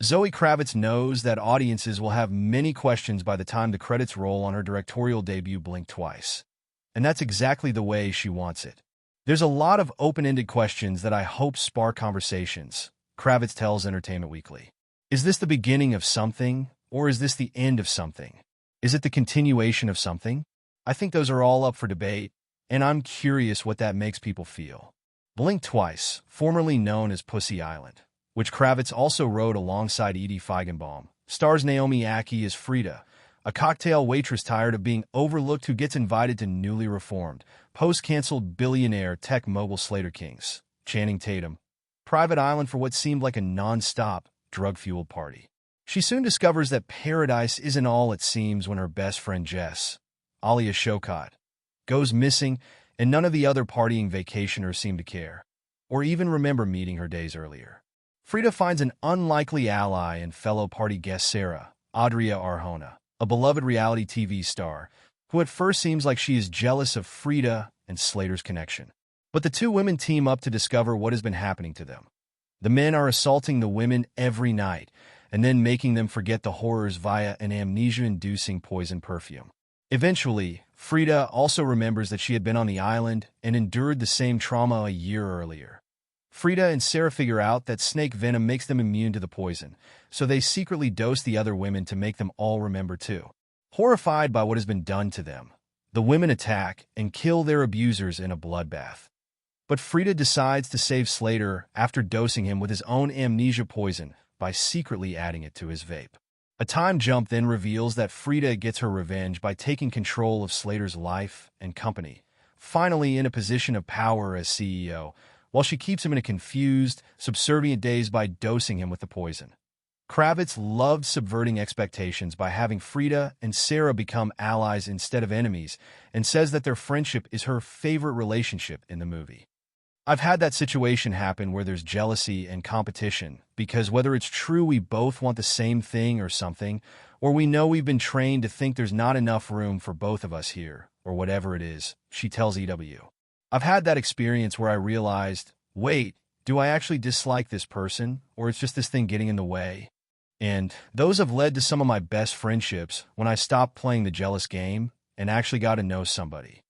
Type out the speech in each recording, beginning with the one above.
Zoë Kravitz knows that audiences will have many questions by the time the credits roll on her directorial debut Blink Twice. And that's exactly the way she wants it. There's a lot of open-ended questions that I hope spark conversations, Kravitz tells Entertainment Weekly. Is this the beginning of something, or is this the end of something? Is it the continuation of something? I think those are all up for debate, and I'm curious what that makes people feel. Blink Twice, formerly known as Pussy Island, which Kravitz also wrote alongside Edie Feigenbaum, stars Naomi Ackie as Frida, a cocktail waitress tired of being overlooked who gets invited to newly reformed, post-canceled billionaire tech mogul Slater King's, Channing Tatum, private island for what seemed like a non-stop, drug-fueled party. She soon discovers that paradise isn't all it seems when her best friend Jess, Alia Shawkat, goes missing, and none of the other partying vacationers seem to care, or even remember meeting her days earlier. Frida finds an unlikely ally and fellow party guest Sarah, Adria Arjona, a beloved reality TV star, who at first seems like she is jealous of Frida and Slater's connection. But the two women team up to discover what has been happening to them. The men are assaulting the women every night, and then making them forget the horrors via an amnesia-inducing poison perfume. Eventually, Frida also remembers that she had been on the island and endured the same trauma a year earlier. Frida and Sarah figure out that snake venom makes them immune to the poison, so they secretly dose the other women to make them all remember too. Horrified by what has been done to them, the women attack and kill their abusers in a bloodbath. But Frida decides to save Slater after dosing him with his own amnesia poison by secretly adding it to his vape. A time jump then reveals that Frida gets her revenge by taking control of Slater's life and company, finally in a position of power as CEO, while she keeps him in a confused, subservient daze by dosing him with the poison. Kravitz loved subverting expectations by having Frida and Sarah become allies instead of enemies, and says that their friendship is her favorite relationship in the movie. I've had that situation happen where there's jealousy and competition, because whether it's true we both want the same thing or something, or we know we've been trained to think there's not enough room for both of us here, or whatever it is, she tells EW. I've had that experience where I realized, wait, do I actually dislike this person, or it's just this thing getting in the way? And those have led to some of my best friendships when I stopped playing the jealous game and actually got to know somebody.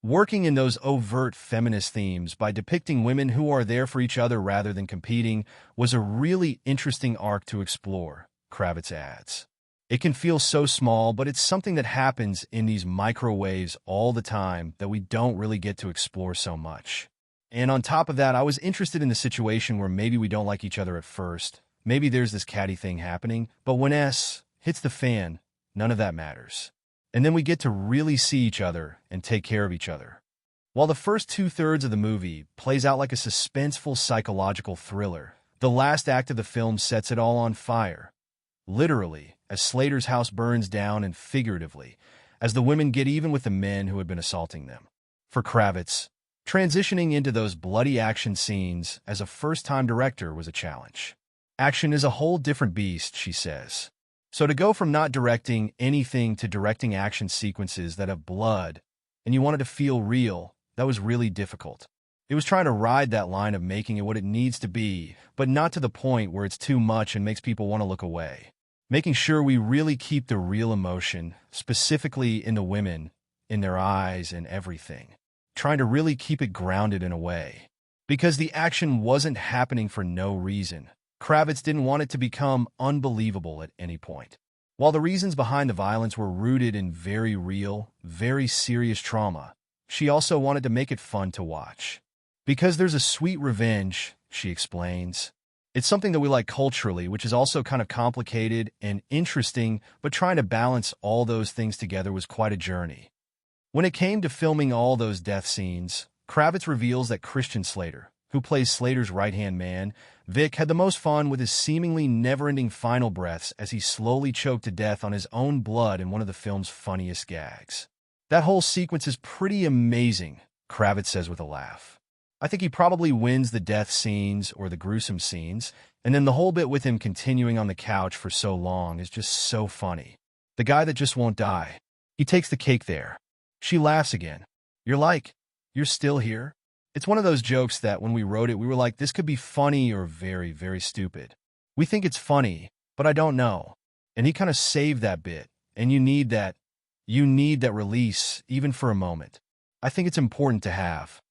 Working in those overt feminist themes by depicting women who are there for each other rather than competing was a really interesting arc to explore, Kravitz adds. It can feel so small, but it's something that happens in these microwaves all the time that we don't really get to explore so much. And on top of that, I was interested in the situation where maybe we don't like each other at first. Maybe there's this catty thing happening, but when S hits the fan, none of that matters. And then we get to really see each other and take care of each other. While the first two-thirds of the movie plays out like a suspenseful psychological thriller, the last act of the film sets it all on fire. Literally, as Slater's house burns down, and figuratively, as the women get even with the men who had been assaulting them. For Kravitz, transitioning into those bloody action scenes as a first-time director was a challenge. Action is a whole different beast, she says. So to go from not directing anything to directing action sequences that have blood, and you want it to feel real, that was really difficult. It was trying to ride that line of making it what it needs to be, but not to the point where it's too much and makes people want to look away. Making sure we really keep the real emotion, specifically in the women, in their eyes and everything. Trying to really keep it grounded in a way. Because the action wasn't happening for no reason. Kravitz didn't want it to become unbelievable at any point. While the reasons behind the violence were rooted in very real, very serious trauma, she also wanted to make it fun to watch. Because there's a sweet revenge, she explains. It's something that we like culturally, which is also kind of complicated and interesting, but trying to balance all those things together was quite a journey. When it came to filming all those death scenes, Kravitz reveals that Christian Slater, who plays Slater's right-hand man, Vic, had the most fun with his seemingly never-ending final breaths as he slowly choked to death on his own blood in one of the film's funniest gags. That whole sequence is pretty amazing, Kravitz says with a laugh. I think he probably wins the death scenes or the gruesome scenes, and then the whole bit with him continuing on the couch for so long is just so funny. The guy that just won't die. He takes the cake there. She laughs again. You're still here? It's one of those jokes that when we wrote it, we were like, this could be funny or very, very stupid. We think it's funny, but I don't know. And he kind of saved that bit, and you need that release, even for a moment. I think it's important to have.